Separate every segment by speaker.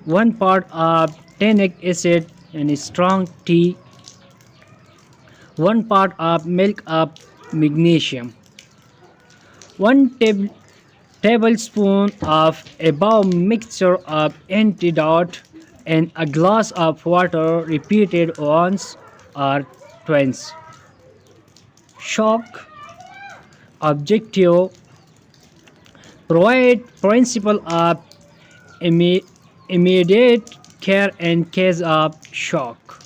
Speaker 1: 1 part of tannic acid in strong tea, 1 part of milk of magnesium, 1 tablespoon of above mixture of antidote, and a glass of water repeated once or twice. Shock objective: provide principle of imme- immediate care in case of shock.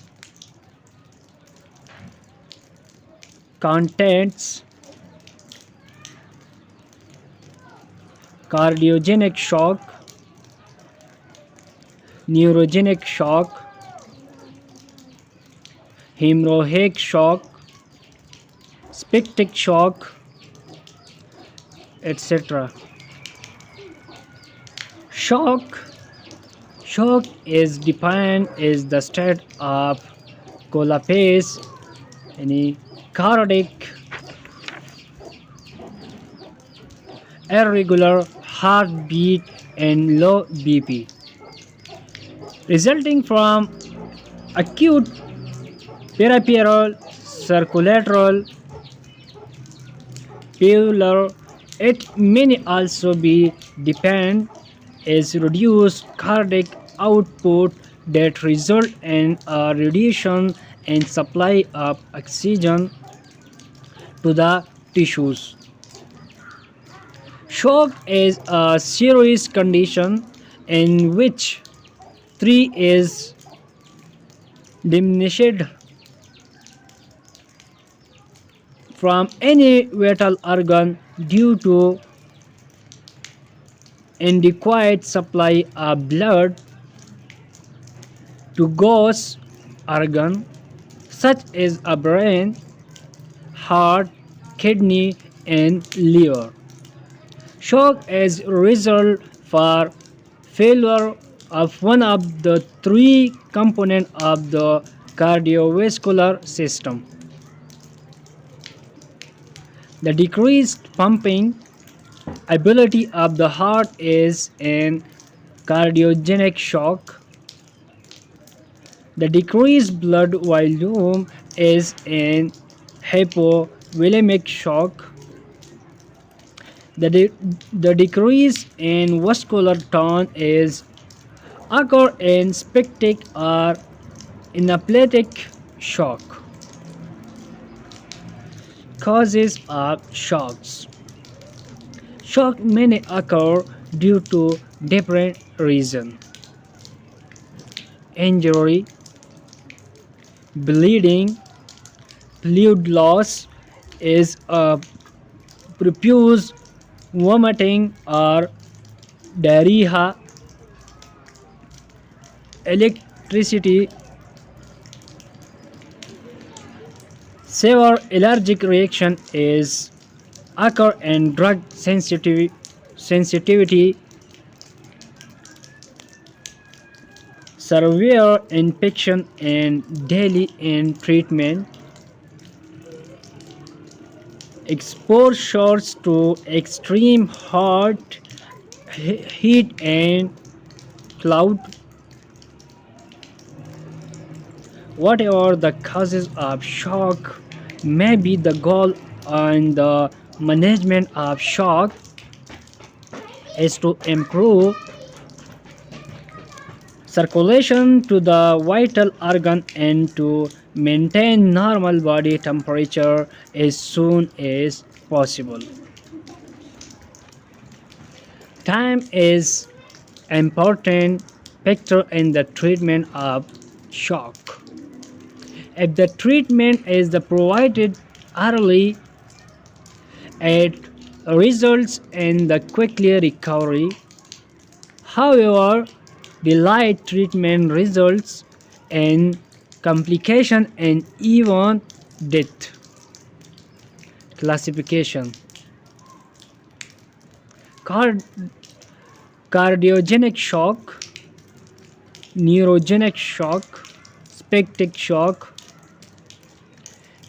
Speaker 1: Contents: cardiogenic shock, neurogenic shock, hemorrhagic shock, septic shock, etc. Shock Shock is defined as the state of collapse, any cardiac, irregular heartbeat, and low BP, resulting from acute peripheral circulatory failure. It may also be defined as reduced cardiac output that result in a reduction in supply of oxygen to the tissues. Shock is a serious condition in which three is diminished from any vital organ due to inadequate supply of blood to those organs such as a brain, heart, kidney, and liver. Shock is a result for failure of one of the three components of the cardiovascular system. The decreased pumping ability of the heart is an cardiogenic shock. The decreased blood volume is an hypovolemic shock. The decrease in vascular tone is occur in septic or anaphylactic shock. Causes of shocks: shock may occur due to different reasons: injury, bleeding, fluid loss is a profuse vomiting or diarrhea, electricity, severe allergic reaction is occur in drug sensitivity, severe infection and daily in treatment, exposures to extreme hot heat and cloud. Whatever the causes of shock may be, the goal in the management of shock is to improve circulation to the vital organ and to maintain normal body temperature as soon as possible. Time is important factor in the treatment of shock. If the treatment is provided early, it results in the quickly recovery. However, delayed treatment results in complication and even death. Classification: Card- cardiogenic shock, neurogenic shock, septic shock,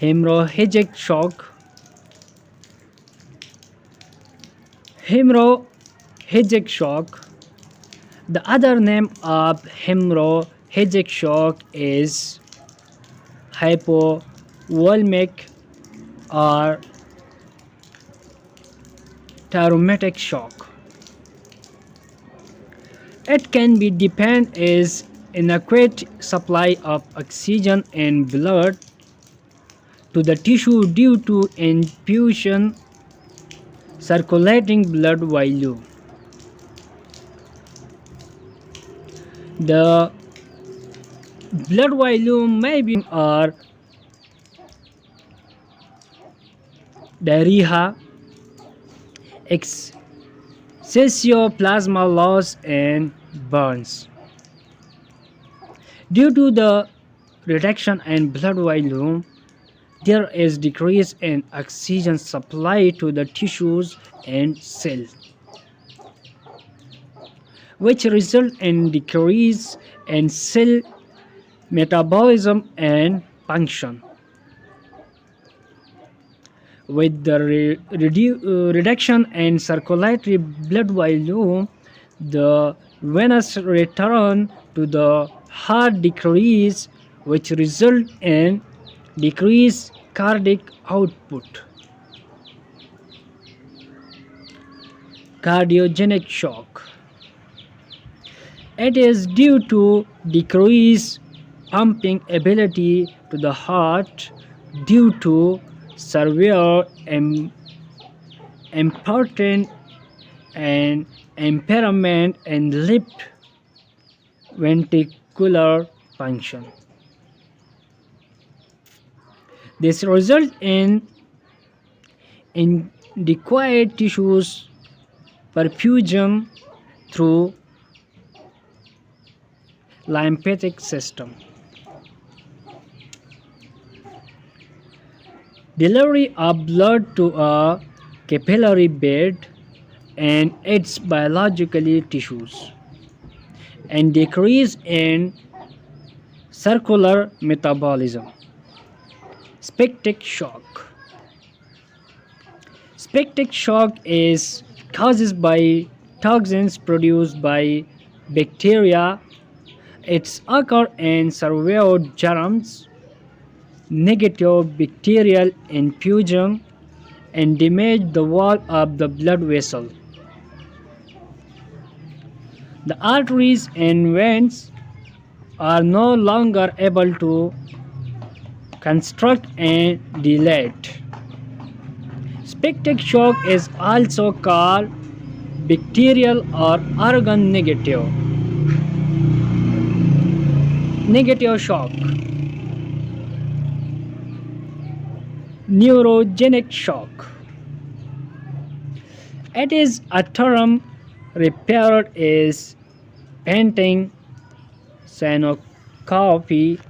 Speaker 1: hemorrhagic shock. Hemorrhagic shock The other name of hemorrhagic shock is hypovolemic or traumatic shock. It can be depend is inadequate supply of oxygen and blood to the tissue due to infusion circulating blood volume. The blood volume may be or diarrhea, excessive plasma loss, and burns. Due to the reduction in blood volume, there is decrease in oxygen supply to the tissues and cells, which result in decrease in cell metabolism and function. With the reduction in circulatory blood volume, the venous return to the heart decrease, which result in decreased cardiac output. Cardiogenic shock. It is due to decreased pumping ability to the heart due to severe important and impairment in left ventricular function. This results in inadequate tissues perfusion through lymphatic system. Delivery of blood to a capillary bed and its biologically tissues, and decrease in circular metabolism. Septic shock. Septic shock is caused by toxins produced by bacteria. It occurs in severe germs, negative bacterial infusion, and damage the wall of the blood vessel. The arteries and veins are no longer able to construct and dilate. Septic shock is also called bacterial or organ negative shock. Neurogenic shock. It is a term referred as painting, syncope,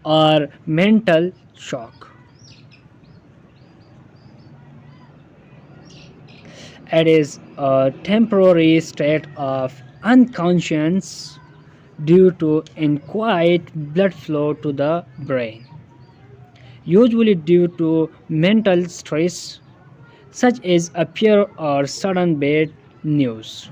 Speaker 1: or mental shock. It is a temporary state of unconsciousness due to inadequate blood flow to the brain, usually due to mental stress, such as a fear or sudden bad news.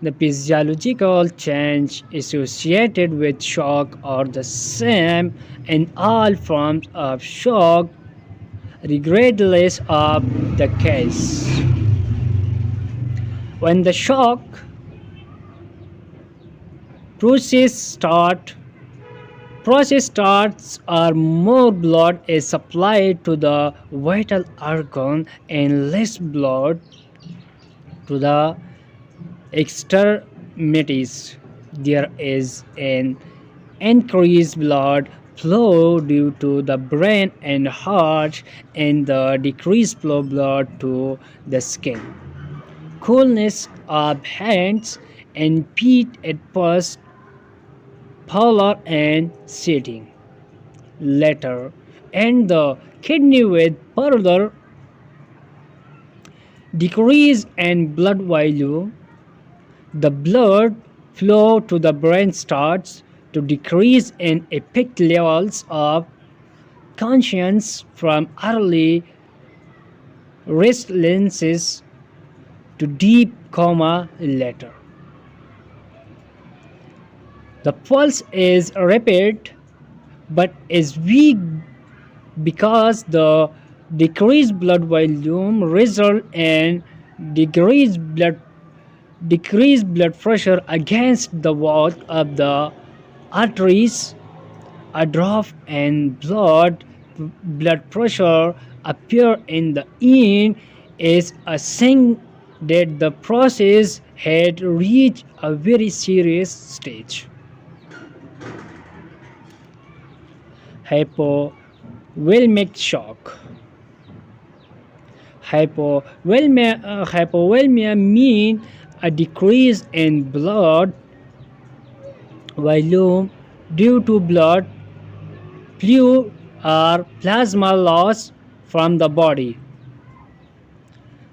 Speaker 1: The physiological change associated with shock are the same in all forms of shock, regardless of the case. When the shock process starts or more blood is supplied to the vital organ and less blood to the extremities, there is an increased blood flow due to the brain and heart and the decreased flow blood to the skin. Coolness of hands and feet at first, pallor and sitting later, and the kidney with further decrease in blood volume. The blood flow to the brain starts to decrease and affect levels of conscience from early restlessness to deep coma later. The pulse is rapid but is weak because the decreased blood volume results in decreased blood decreased blood pressure against the wall of the arteries. A drop in blood pressure appear in the end is a sign that the process had reached a very serious stage. Hypovolemic shock. Hypovolemia means a decrease in blood volume due to blood fluid or plasma loss from the body.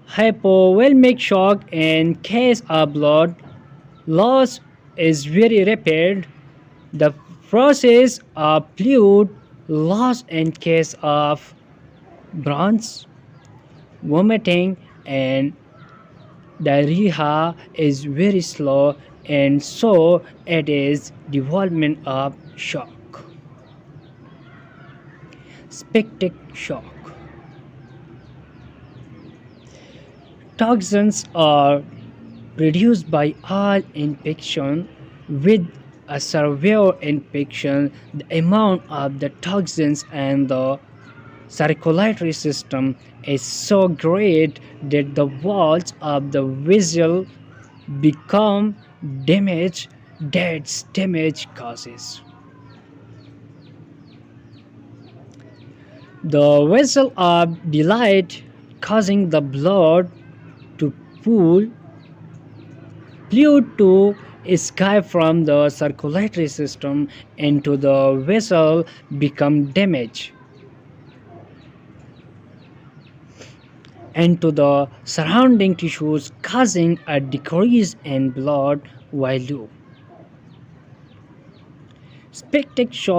Speaker 1: Hypovolemic shock in case of blood loss is very rapid. The process of fluid loss in case of bronze, vomiting, and diarrhea is very slow, and so it is development of shock. Septic shock. Toxins are produced by all infection. With a severe infection, the amount of the toxins and the circulatory system is so great that the walls of the vessel become damaged. That's damage causes. The vessel of dilate, causing the blood to pool, fluid to escape from the circulatory system into the vessel become damaged into the surrounding tissues, causing a decrease in blood volume. Septic shock